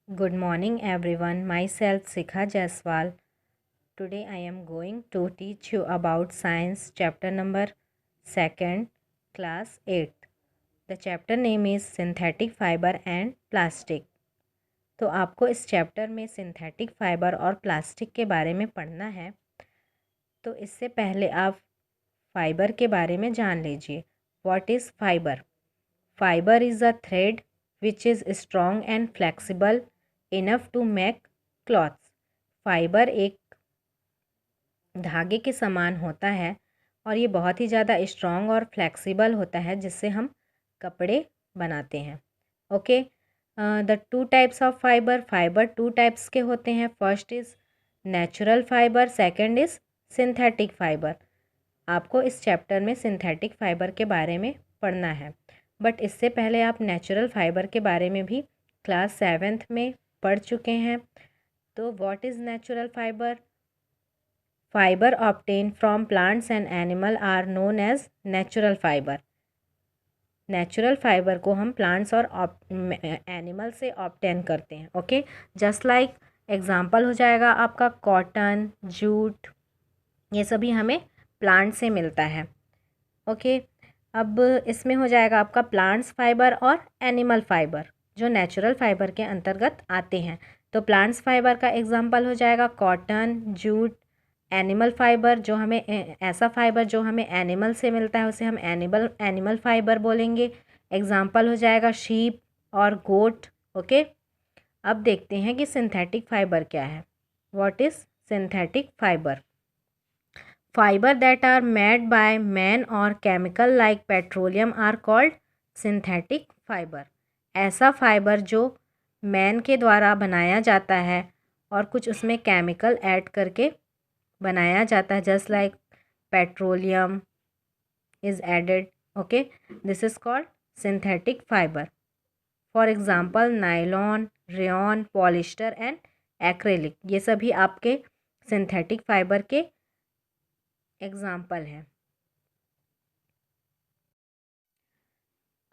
Good morning everyone. Myself Sikha Jaiswal. Today I am going to teach you about science chapter number 2nd class 8th. The chapter name is synthetic fiber and plastic. तो आपको इस chapter में synthetic fibre और plastic के बारे में पढ़ना है। तो इससे पहले आप फाइबर के बारे में जान लीजिए। What is fibre? Fibre is a thread which is strong and flexible enough to make cloths. Fibre एक धागे के समान होता है और ये बहुत ही ज़्यादा स्ट्रॉन्ग और फ्लेक्सिबल होता है जिससे हम कपड़े बनाते हैं। Okay, the two types of fibre two types के होते हैं। First is natural fibre, second is synthetic fibre. आपको इस चैप्टर में सिंथेटिक फाइबर के बारे में पढ़ना है, बट इससे पहले आप नेचुरल फाइबर के बारे में भी क्लास 7th में पढ़ चुके हैं। तो what is natural fibre? Fibre obtain from plants and animal are known as natural fibre. Natural fibre को हम प्लांट्स और एनिमल से ऑब्टेन करते हैं। ओके, जस्ट लाइक एग्जांपल हो जाएगा आपका कॉटन, जूट, ये सभी हमें प्लांट से मिलता है। ओके, अब इसमें हो जाएगा आपका प्लांट्स फाइबर और एनिमल फाइबर जो नेचुरल फाइबर के अंतर्गत आते हैं। तो प्लांट्स फाइबर का एग्जांपल हो जाएगा कॉटन, जूट। एनिमल फाइबर जो हमें ऐसा फाइबर जो हमें एनिमल से मिलता है उसे हम एनिमल फाइबर बोलेंगे। एग्जांपल हो जाएगा शीप और गोट। ओके, अब देखते हैं कि सिंथेटिक फाइबर क्या है। What is synthetic fibre? Fiber that are made by man or chemical like petroleum are called synthetic fiber. ऐसा फाइबर जो मैन के द्वारा बनाया जाता है और कुछ उसमें केमिकल ऐड करके बनाया जाता है, just like petroleum is added. Okay, this is called synthetic fibre. For example nylon, rayon, polyester and acrylic, ये सभी आपके सिंथेटिक फाइबर के एग्जाम्पल है।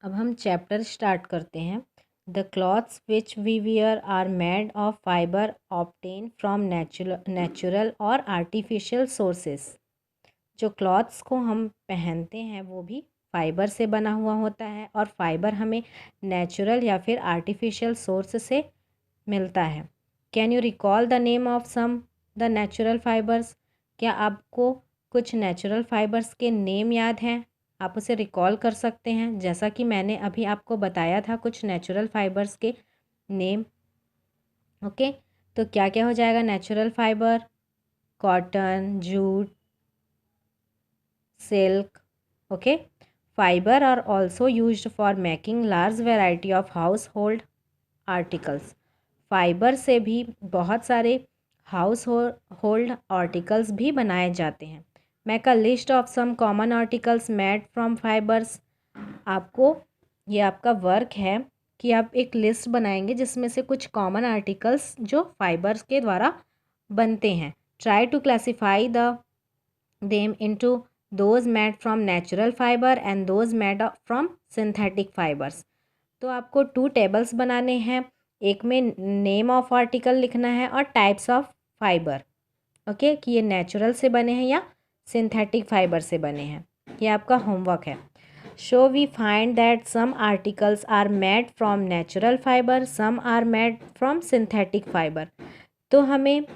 अब हम चैप्टर स्टार्ट करते हैं। The clothes which we wear are made of fibre obtain from natural और आर्टिफिशियल सोर्सेस। जो क्लॉथ्स को हम पहनते हैं वो भी फाइबर से बना हुआ होता है और फाइबर हमें नेचुरल या फिर आर्टिफिशियल सोर्स से मिलता है। Can you recall the name of some the natural fibres? क्या आपको कुछ नेचुरल फाइबर्स के नेम याद हैं? आप उसे रिकॉल कर सकते हैं, जैसा कि मैंने अभी आपको बताया था कुछ नेचुरल फाइबर्स के नेम। ओके, तो क्या क्या हो जाएगा natural fibre? Cotton, jute, silk. Okay, fibre are also used for making large variety of household articles. Fibre से भी बहुत सारे हाउस होल्ड आर्टिकल्स भी बनाए जाते हैं। Make a list of some common articles made from fibres. आपको ये आपका वर्क है कि आप एक लिस्ट बनाएंगे जिसमें से कुछ कॉमन आर्टिकल्स जो फाइबर्स के द्वारा बनते हैं। Try to classify the them into those made from natural fibre and those made from synthetic fibres. तो आपको 2 टेबल्स बनाने हैं, एक में नेम ऑफ आर्टिकल लिखना है और टाइप्स ऑफ फाइबर। ओके, कि ये नेचुरल से बने हैं या सिंथेटिक फाइबर से बने हैं। ये आपका होमवर्क है। So we find that some articles are made from natural fibre, some are made from synthetic fibre. तो हमें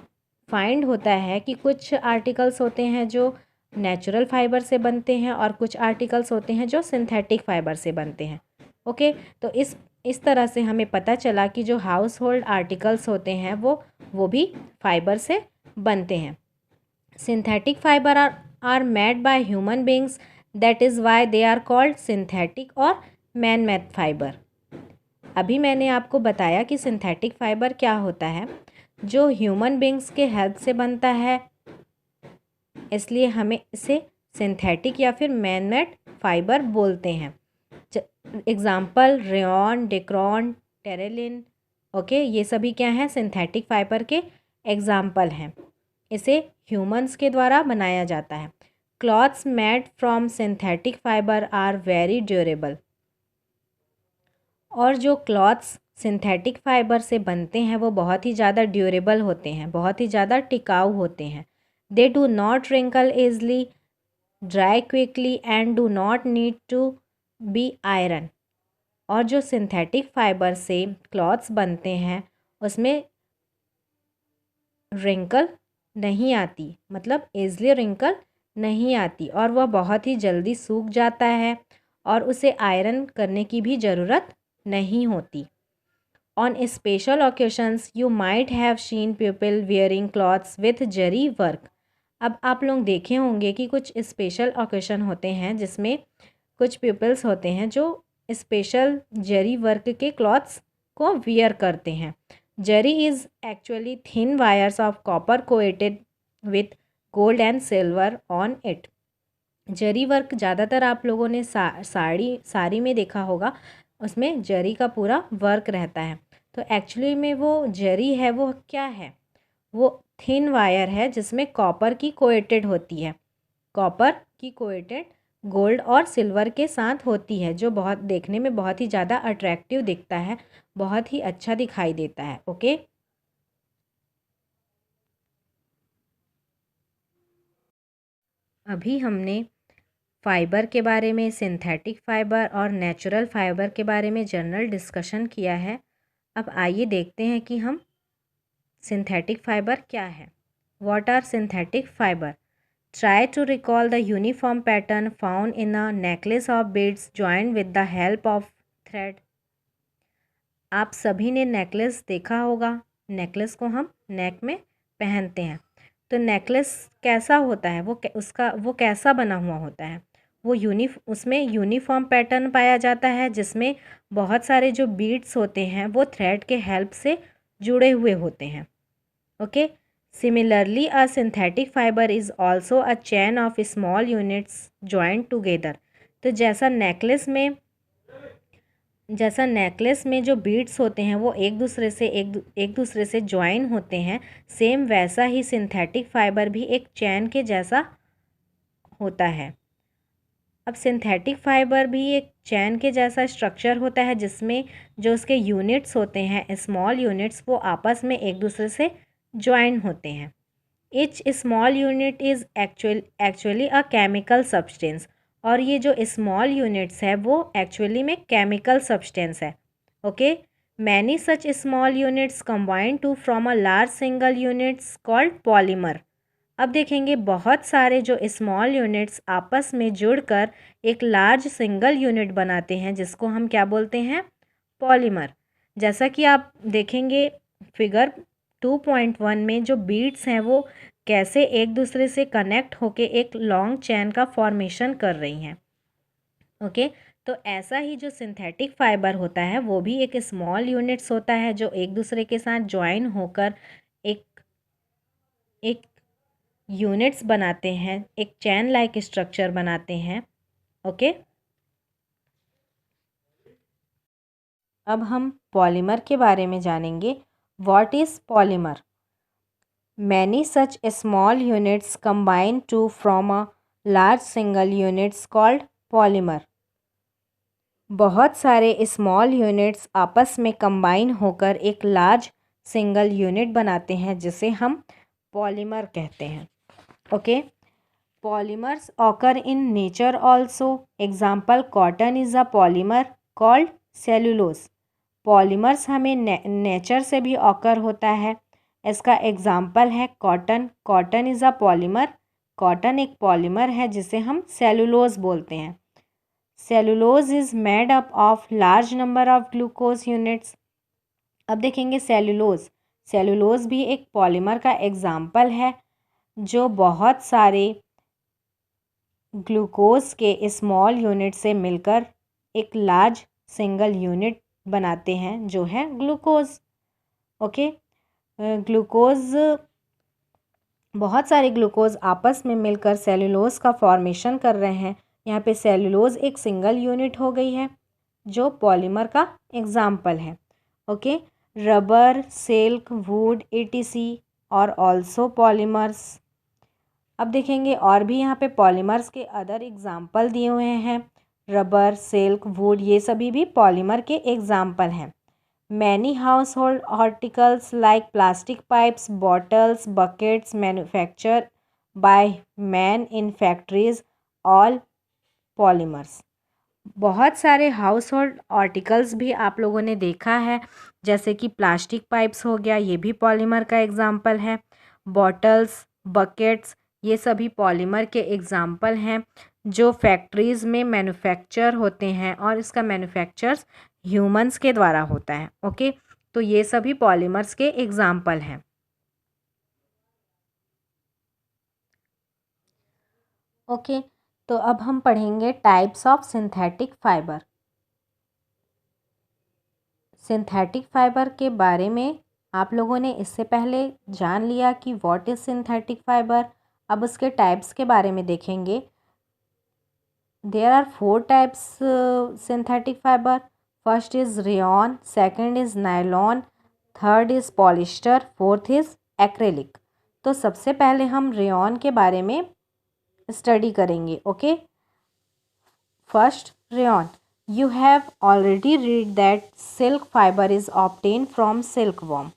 फाइंड होता है कि कुछ आर्टिकल्स होते हैं जो नेचुरल फाइबर से बनते हैं और कुछ आर्टिकल्स होते हैं जो सिंथेटिक फाइबर से बनते हैं। ओके, तो इस तरह से हमें पता चला कि जो हाउस होल्ड आर्टिकल्स होते हैं वो भी फाइबर से बनते हैं। Synthetic fibre are made by human beings, that is why they are called synthetic और मैन मेड फाइबर। अभी मैंने आपको बताया कि सिंथेटिक फाइबर क्या होता है, जो ह्यूमन बींग्स के हेल्प से बनता है, इसलिए हमें इसे सिंथेटिक या फिर मैन मेड फाइबर बोलते हैं। Example rayon, Dacron, terylene. Okay, ये सभी क्या हैं? सिंथेटिक फाइबर के एग्जाम्पल हैं। इसे ह्यूमंस के द्वारा बनाया जाता है। Clothes made from synthetic fibre are very durable. और जो क्लॉथ्स सिंथेटिक फाइबर से बनते हैं वो बहुत ही ज़्यादा ड्यूरेबल होते हैं, बहुत ही ज़्यादा टिकाऊ होते हैं। They do not wrinkle easily, dry quickly and do not need to be iron. और जो सिंथेटिक फाइबर से क्लॉथ्स बनते हैं उसमें रिंकल नहीं आती, मतलब ईजली रिंकल नहीं आती, और वह बहुत ही जल्दी सूख जाता है और उसे आयरन करने की भी ज़रूरत नहीं होती। On special occasions you might have seen people wearing clothes with zari work. अब आप लोग देखे होंगे कि कुछ स्पेशल ओकेशन होते हैं जिसमें कुछ पीपल्स होते हैं जो स्पेशल जरी वर्क के क्लॉथ्स को वियर करते हैं। Zari is actually thin wires of copper coated with gold and silver on it. Zari work ज़्यादातर आप लोगों ने साड़ी में देखा होगा, उसमें जरी का पूरा वर्क रहता है। तो एक्चुअली में वो जरी है वो क्या है, वो थिन वायर है जिसमें कॉपर की कोएटेड होती है, कॉपर की कोएटेड गोल्ड और सिल्वर के साथ होती है, जो बहुत देखने में बहुत ही ज़्यादा अट्रैक्टिव दिखता है, बहुत ही अच्छा दिखाई देता है। ओके, अभी हमने फाइबर के बारे में, सिंथेटिक फाइबर और नेचुरल फाइबर के बारे में जनरल डिस्कशन किया है। अब आइए देखते हैं कि हम सिंथेटिक फाइबर क्या है। What are synthetic fibre? Try to recall the uniform pattern found in a necklace of beads joint with the help of thread. आप सभी ने नेकलेस देखा होगा, नेकलेस को हम नेक में पहनते हैं। तो नेकलेस कैसा होता है, वो कैसा बना हुआ होता है? वो उसमें यूनिफॉर्म पैटर्न पाया जाता है जिसमें बहुत सारे जो बीड्स होते हैं वो थ्रेड के हेल्प से जुड़े हुए होते हैं। Okay, similarly a synthetic fibre is also a chain of small units joint together. तो जैसा नेकलेस में जो बीड्स होते हैं वो एक दूसरे से ज्वाइन होते हैं, सेम वैसा ही सिंथेटिक फाइबर भी एक चैन के जैसा होता है। अब सिंथेटिक फाइबर भी एक चैन के जैसा स्ट्रक्चर होता है जिसमें जो उसके यूनिट्स होते हैं, स्मॉल यूनिट्स, वो आपस में एक दूसरे से ज्वाइन होते हैं। Each small unit is actually a chemical substance. और ये जो स्मॉल यूनिट्स है वो एक्चुअली में केमिकल सब्सटेंस है। Okay, many such small units combine to from a large single units called polymer. अब देखेंगे बहुत सारे जो स्मॉल यूनिट्स आपस में जुड़कर एक लार्ज सिंगल यूनिट बनाते हैं जिसको हम क्या बोलते हैं? पॉलीमर। जैसा कि आप देखेंगे फिगर 2.1 में जो बीड्स हैं वो कैसे एक दूसरे से कनेक्ट होके एक लॉन्ग चैन का फॉर्मेशन कर रही हैं। ओके, तो ऐसा ही जो सिंथेटिक फाइबर होता है वो भी एक स्मॉल यूनिट्स होता है जो एक दूसरे के साथ ज्वाइन होकर एक एक यूनिट्स बनाते हैं, एक चैन लाइक स्ट्रक्चर बनाते हैं। ओके, अब हम पॉलीमर के बारे में जानेंगे। What is polymer? Many such small units combine to from a large single units called polymer. बहुत सारे स्मॉल यूनिट्स आपस में कंबाइन होकर एक लार्ज सिंगल यूनिट बनाते हैं जिसे हम पॉलीमर कहते हैं। Okay, polymers occur in nature also. Example, cotton is a polymer called cellulose. Polymers हमें नेचर से भी ऑकर होता है। इसका एग्जाम्पल है cotton. Cotton is a polymer, cotton एक पॉलीमर है जिसे हम सेलुलोज बोलते हैं। Cellulose is made up of large number of glucose units. अब देखेंगे सेलुलोज भी एक पॉलीमर का एग्जाम्पल है जो बहुत सारे ग्लूकोज के स्मॉल यूनिट से मिलकर एक लार्ज सिंगल यूनिट बनाते हैं जो है ग्लूकोज। ओके, ग्लूकोज, बहुत सारे ग्लूकोज आपस में मिलकर सेलुलोज का फॉर्मेशन कर रहे हैं। यहाँ पे सेलुलोज एक सिंगल यूनिट हो गई है जो पॉलीमर का एग्जाम्पल है। Okay, rubber, silk, would etc और ऑल्सो पॉलीमर्स। अब देखेंगे और भी यहाँ पे पॉलीमर्स के अदर एग्जाम्पल दिए हुए हैं। रबर, सिल्क, वुड, ये सभी भी पॉलीमर के एग्जाम्पल हैं। Many household articles like plastic pipes, bottles, buckets manufactured by man in factories, all polymers. बहुत सारे हाउस होल्ड आर्टिकल्स भी आप लोगों ने देखा है, जैसे कि प्लास्टिक पाइप्स हो गया, ये भी पॉलीमर का एग्जाम्पल है। बॉटल्स, बकेट्स, ये सभी पॉलीमर के एग्जाम्पल हैं जो फैक्ट्रीज़ में मैन्युफैक्चर होते हैं और इसका मैन्युफैक्चर्स ह्यूमंस के द्वारा होता है। ओके, तो ये सभी पॉलीमर्स के एग्जाम्पल हैं। ओके, तो अब हम पढ़ेंगे types of synthetic fibre. Synthetic fibre के बारे में आप लोगों ने इससे पहले जान लिया कि व्हाट इज़ सिंथेटिक फाइबर। अब उसके टाइप्स के बारे में देखेंगे। There are 4 types synthetic fibre. First is rayon, second is nylon, third is polyester, fourth is acrylic. तो सबसे पहले हम रेयॉन के बारे में स्टडी करेंगे। Okay, first, rayon. You have already read that silk fiber is obtained from silkworm.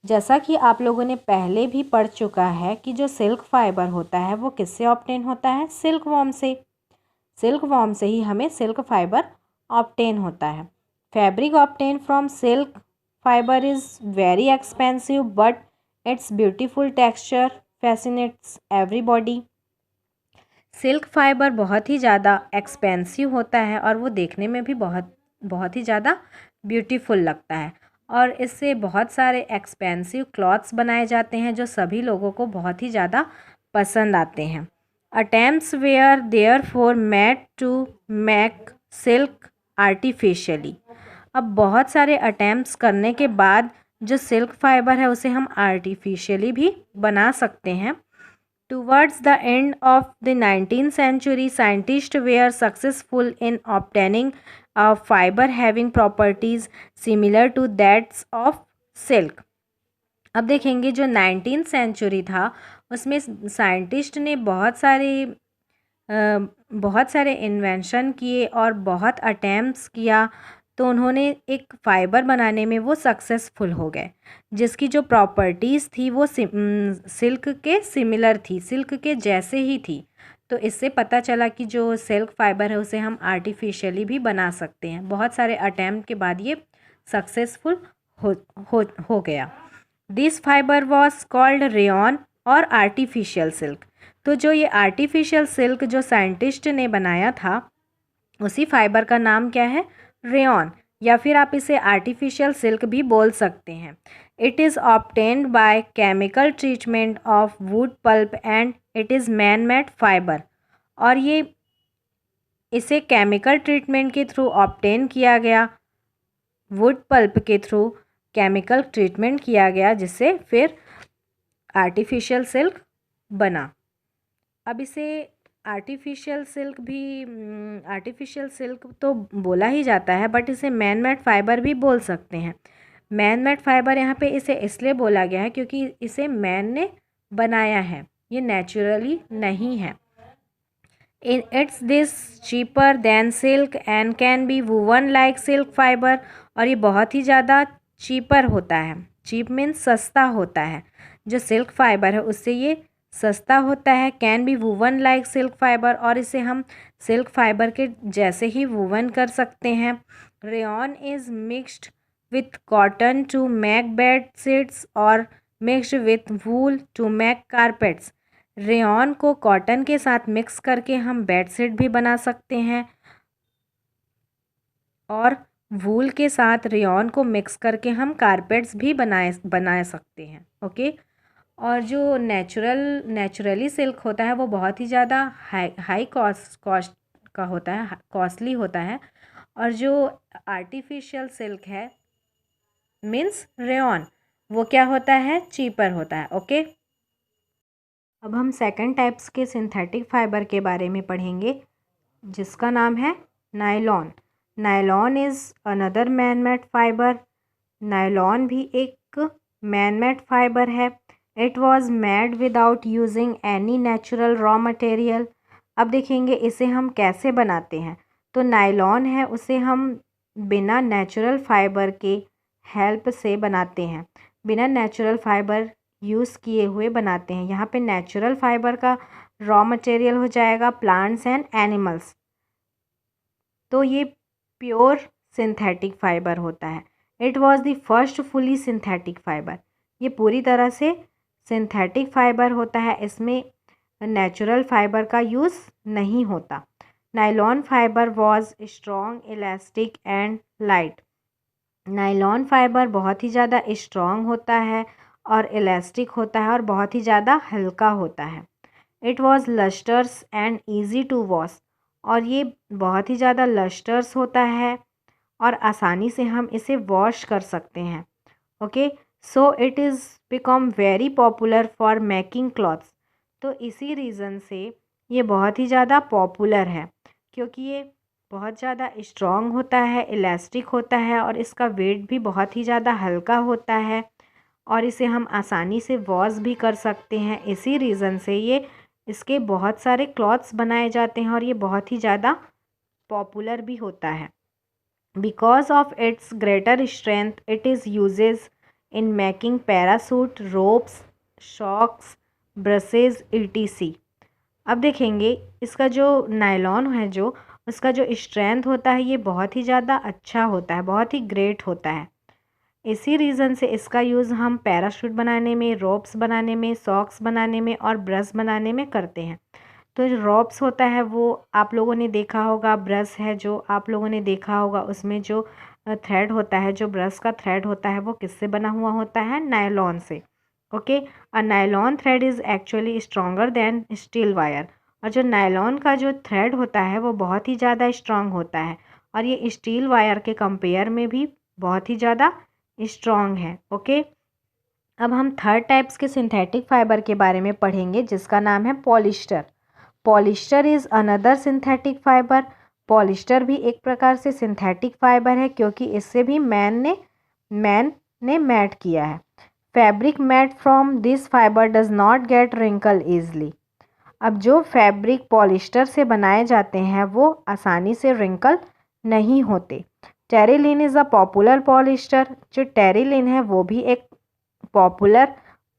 जैसा कि आप लोगों ने पहले भी पढ़ चुका है कि जो सिल्क फाइबर होता है वो किससे ऑब्टेन होता है? सिल्क वॉर्म से। सिल्क वॉर्म से ही हमें सिल्क फाइबर ऑब्टेन होता है। Fabric obtain from silk fibre is very expensive but it's beautiful texture fascinates everybody. Silk fibre बहुत ही ज़्यादा एक्सपेंसिव होता है और वो देखने में भी बहुत ही ज़्यादा ब्यूटीफुल लगता है और इससे बहुत सारे एक्सपेंसिव क्लॉथ्स बनाए जाते हैं जो सभी लोगों को बहुत ही ज़्यादा पसंद आते हैं। Attempts were there for made to make silk artificially. अब बहुत सारे अटेम्प्ट्स करने के बाद जो सिल्क फाइबर है उसे हम आर्टिफिशियली भी बना सकते हैं। Towards the end of the 19th century, scientists were successful in obtaining a fiber having properties similar to that of silk. अब देखेंगे जो 19th सेंचुरी था उसमें साइंटिस्ट ने बहुत सारे इन्वेंशन किए और बहुत अटैम्प्ट्स किया, तो उन्होंने एक फ़ाइबर बनाने में वो सक्सेसफुल हो गए जिसकी जो प्रॉपर्टीज़ थी वो सिल्क के सिमिलर थी, सिल्क के जैसे ही थी। तो इससे पता चला कि जो सिल्क फाइबर है उसे हम आर्टिफिशियली भी बना सकते हैं। बहुत सारे अटैम्प्ट के बाद ये सक्सेसफुल हो गया। This fibre was called rayon और आर्टिफिशियल सिल्क। तो जो ये आर्टिफिशियल सिल्क जो साइंटिस्ट ने बनाया था उसी फाइबर का नाम क्या है? रेयॉन, या फिर आप इसे आर्टिफिशियल सिल्क भी बोल सकते हैं। It is obtained by chemical treatment of wood pulp and it is man made fibre. और ये इसे केमिकल ट्रीटमेंट के थ्रू ऑब्टेन किया गया, वुड पल्प के थ्रू केमिकल ट्रीटमेंट किया गया जिससे फिर आर्टिफिशियल सिल्क बना। अब इसे आर्टिफिशियल सिल्क तो बोला ही जाता है बट इसे मैन मेड फाइबर भी बोल सकते हैं। मैन मेड फाइबर यहाँ पे इसे इसलिए बोला गया है क्योंकि इसे मैन ने बनाया है, ये नेचुरली नहीं है। It's this cheaper then silk and can be woven like silk fibre. और ये बहुत ही ज़्यादा चीपर होता है। चीप मीन्स सस्ता होता है। जो सिल्क फाइबर है उससे ये सस्ता होता है। Can be woven like silk fibre, और इसे हम सिल्क फाइबर के जैसे ही वूवन कर सकते हैं। Rayon is mixed with cotton to make bed sheets और mixed with wool to make carpets. Rayon को कॉटन के साथ मिक्स करके हम बेडशीट भी बना सकते हैं और वूल के साथ रेयॉन को मिक्स करके हम कारपेट्स भी बना सकते हैं। ओके, और जो नेचुरली सिल्क होता है वो बहुत ही ज़्यादा हाई कॉस्ट का होता है, कॉस्टली होता है। और जो आर्टिफिशियल सिल्क है मीन्स रेयॉन, वो क्या होता है? चीपर होता है। ओके, अब हम सेकंड टाइप्स के सिंथेटिक फाइबर के बारे में पढ़ेंगे जिसका नाम है nylon. Nylon is another man made fibre. Nylon भी एक मैन मेड फाइबर है। It was made without using any natural raw material. अब देखेंगे इसे हम कैसे बनाते हैं। तो नायलॉन है उसे हम बिना नेचुरल फाइबर के हेल्प से बनाते हैं, बिना नेचुरल फाइबर यूज़ किए हुए बनाते हैं। यहाँ पे नेचुरल फाइबर का रॉ मटेरियल हो जाएगा प्लांट्स एंड एनिमल्स, तो ये प्योर सिंथेटिक फाइबर होता है। It was the first fully synthetic fibre, ये पूरी तरह से सिंथेटिक फाइबर होता है, इसमें नेचुरल फाइबर का यूज़ नहीं होता। Nylon fibre was strong, elastic and light. Nylon fibre बहुत ही ज़्यादा स्ट्रॉन्ग होता है और इलास्टिक होता है और बहुत ही ज़्यादा हल्का होता है। It was lustres and easy to wash, और ये बहुत ही ज़्यादा लस्टर्स होता है और आसानी से हम इसे वॉश कर सकते हैं। Okay, so it is become very popular for making clothes. तो इसी रीज़न से ये बहुत ही ज़्यादा पॉपुलर है, क्योंकि ये बहुत ज़्यादा स्ट्रॉन्ग होता है, इलास्टिक होता है और इसका वेट भी बहुत ही ज़्यादा हल्का होता है और इसे हम आसानी से वॉश भी कर सकते हैं। इसी रीज़न से ये इसके बहुत सारे क्लॉथ्स बनाए जाते हैं और ये बहुत ही ज़्यादा पॉपुलर भी होता है। Because of its greater strength it is uses in making parachute, ropes, socks, brushes etc। अब देखेंगे इसका जो नायलॉन है, जो उसका जो स्ट्रेंथ होता है ये बहुत ही ज़्यादा अच्छा होता है, बहुत ही ग्रेट होता है। इसी रीज़न से इसका यूज़ हम पैराशूट बनाने में, रोप्स बनाने में, सॉक्स बनाने में और ब्रश बनाने में करते हैं। तो जो रोप्स होता है वो आप लोगों ने देखा होगा, ब्रश है जो आप लोगों ने देखा होगा, उसमें जो थ्रेड होता है, जो ब्रश का थ्रेड होता है वो किससे बना हुआ होता है? नायलॉन से। Okay, a nylon thread is actually stronger than steel wire. और जो नायलॉन का जो थ्रेड होता है वो बहुत ही ज़्यादा स्ट्रॉन्ग होता है और ये स्टील वायर के कंपेयर में भी बहुत ही ज़्यादा स्ट्रॉन्ग है। ओके, अब हम थर्ड टाइप्स के सिंथेटिक फाइबर के बारे में पढ़ेंगे जिसका नाम है polyester. Polyester is another synthetic fibre. Polyester भी एक प्रकार से सिंथेटिक फाइबर है, क्योंकि इससे भी मैन ने मैट किया है। Fabric made from this fibre does not get wrinkle easily. अब जो फैब्रिक पॉलिस्टर से बनाए जाते हैं वो आसानी से रिंकल नहीं होते। Terylene is a popular polyester. जो टेरिलिन है वो भी एक पॉपुलर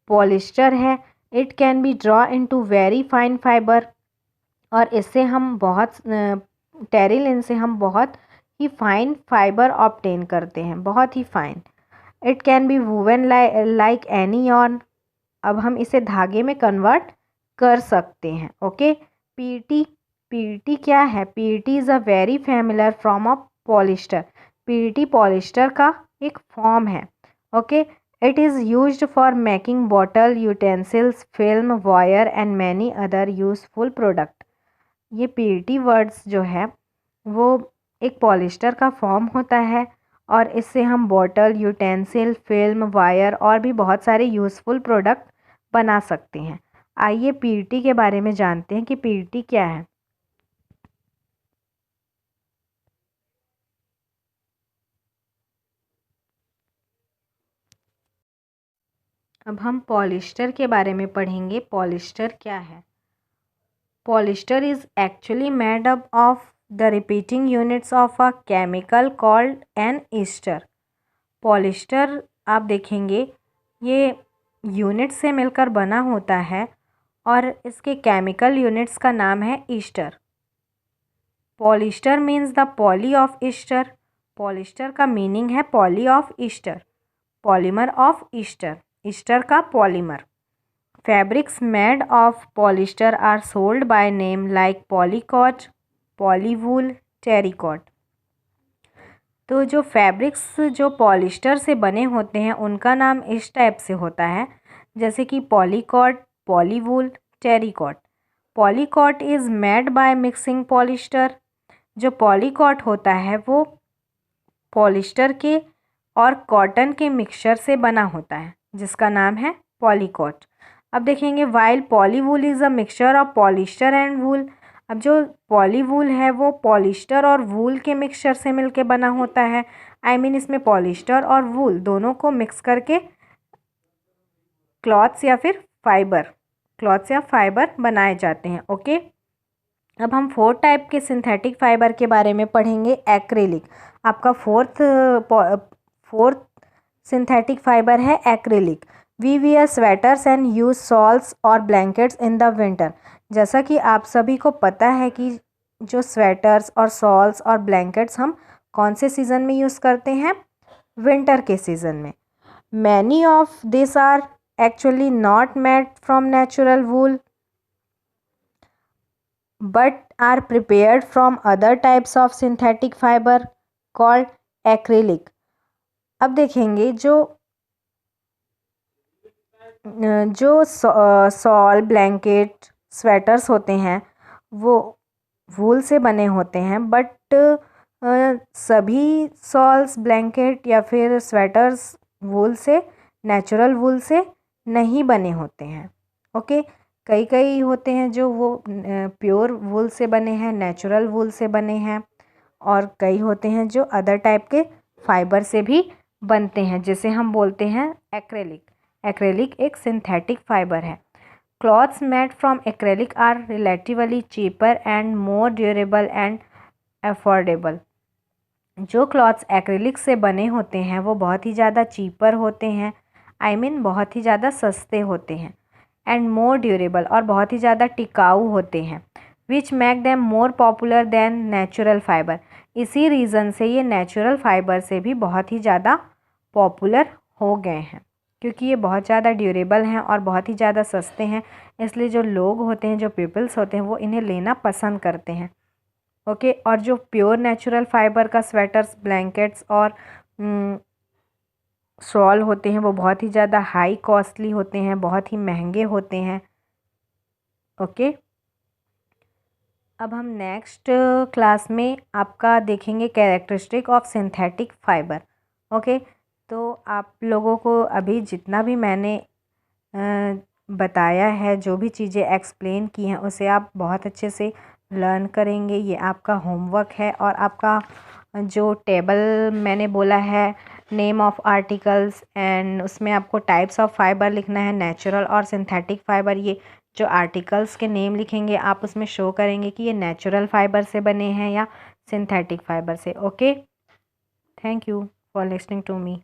पॉलिस्टर है। It can B draw into very fine fibre, और इससे हम टेरिलिन से हम बहुत ही फाइन फाइबर ऑब्टेन करते हैं, बहुत ही fine. It can be woven like any yarn। अब हम इसे धागे में कन्वर्ट कर सकते हैं। ओके, पीईटी क्या है? PET is a very familiar from of polyester. PET polyester का एक फॉर्म है। Okay, it is used for making bottle, utensils, film, wire and many other useful product. ये पीईटी वर्ड्स जो है वो एक पॉलिस्टर का फॉर्म होता है और इससे हम बॉटल, यूटेंसिल, फिल्म, वायर और भी बहुत सारे यूज़फुल प्रोडक्ट बना सकते हैं। आइए पीईटी के बारे में जानते हैं कि पीईटी क्या है। अब हम पॉलिस्टर के बारे में पढ़ेंगे। पॉलिस्टर क्या है? Polyester is actually made up of the repeating units of a chemical called an Easter. Polyester आप देखेंगे ये यूनिट से मिलकर बना होता है और इसके केमिकल यूनिट्स का नाम है ester. Polyester means the poly of ester. Polyester का मीनिंग है poly of ester, polymer of ester, ester का polymer. Fabrics made of polyester are sold by name like polycot, polywool, terrycot. तो जो fabrics जो polyester से बने होते हैं उनका नाम इस टाइप से होता है, जैसे कि polycot, polywool, terrycot. Polycot is made by mixing polyester. जो पॉलीकॉट होता है वो पॉलिस्टर के और कॉटन के मिक्सचर से बना होता है जिसका नाम है पॉलीकॉट। अब देखेंगे while polywool is a mixture of polyester and wool. अब जो पॉलीवूल है वो पॉलिस्टर और वूल के मिक्सचर से मिलके बना होता है। इसमें पॉलिस्टर और वूल दोनों को मिक्स करके क्लॉथ्स या फाइबर बनाए जाते हैं। ओके, अब हम फोर्थ टाइप के सिंथेटिक फाइबर के बारे में पढ़ेंगे, एक्रेलिक। आपका फोर्थ सिंथेटिक फाइबर है acrylic. We wear sweaters and use shawls और ब्लैंकेट्स इन द विंटर। जैसा कि आप सभी को पता है कि जो स्वेटर्स और शॉल्स और ब्लैंकेट्स हम कौन से सीज़न में यूज़ करते हैं, विंटर के सीज़न में। Many of this are actually not made from natural wool but are prepared from other types of synthetic fiber called acrylic। अब देखेंगे जो शॉल ब्लैंकेट स्वेटर्स होते हैं वो वूल से बने होते हैं, बट सभी शॉल्स ब्लैंकेट या फिर स्वेटर्स वूल से, नेचुरल वूल से नहीं बने होते हैं। ओके, कई कई होते हैं जो वो प्योर वूल से बने हैं, नेचुरल वूल से बने हैं, और कई होते हैं जो अदर टाइप के फाइबर से भी बनते हैं, जिसे हम बोलते हैं एक्रेलिक। एक्रेलिक एक सिंथेटिक फाइबर है। Clothes made from acrylic are relatively cheaper and more durable and affordable. जो क्लॉथ्स एक्रेलिक से बने होते हैं वो बहुत ही ज़्यादा चीपर होते हैं, बहुत ही ज़्यादा सस्ते होते हैं, एंड मोर ड्यूरेबल और बहुत ही ज़्यादा टिकाऊ होते हैं, which make them more popular than natural fibre. इसी रीज़न से ये नेचुरल फाइबर से भी बहुत ही ज़्यादा पॉपुलर हो गए हैं, क्योंकि ये बहुत ज़्यादा ड्यूरेबल हैं और बहुत ही ज़्यादा सस्ते हैं, इसलिए जो लोग होते हैं, जो पीपल्स होते हैं, वो इन्हें लेना पसंद करते हैं। ओके, और जो प्योर नेचुरल फाइबर का स्वेटर्स, ब्लैंकेट्स और शॉल होते हैं वो बहुत ही ज़्यादा हाई कॉस्टली होते हैं, बहुत ही महंगे होते हैं। ओके, अब हम नेक्स्ट क्लास में आपका देखेंगे characteristic of synthetic fibre. Okay, तो आप लोगों को अभी जितना भी मैंने बताया है, जो भी चीज़ें एक्सप्लेन की हैं, उसे आप बहुत अच्छे से लर्न करेंगे। ये आपका होमवर्क है, और आपका जो टेबल मैंने बोला है, नेम ऑफ आर्टिकल्स, एंड उसमें आपको टाइप्स ऑफ फाइबर लिखना है, नेचुरल और सिंथेटिक फाइबर। ये जो आर्टिकल्स के नेम लिखेंगे आप उसमें शो करेंगे कि ये नेचुरल फाइबर से बने हैं या सिंथेटिक फाइबर से। Okay, thank you for listening to me.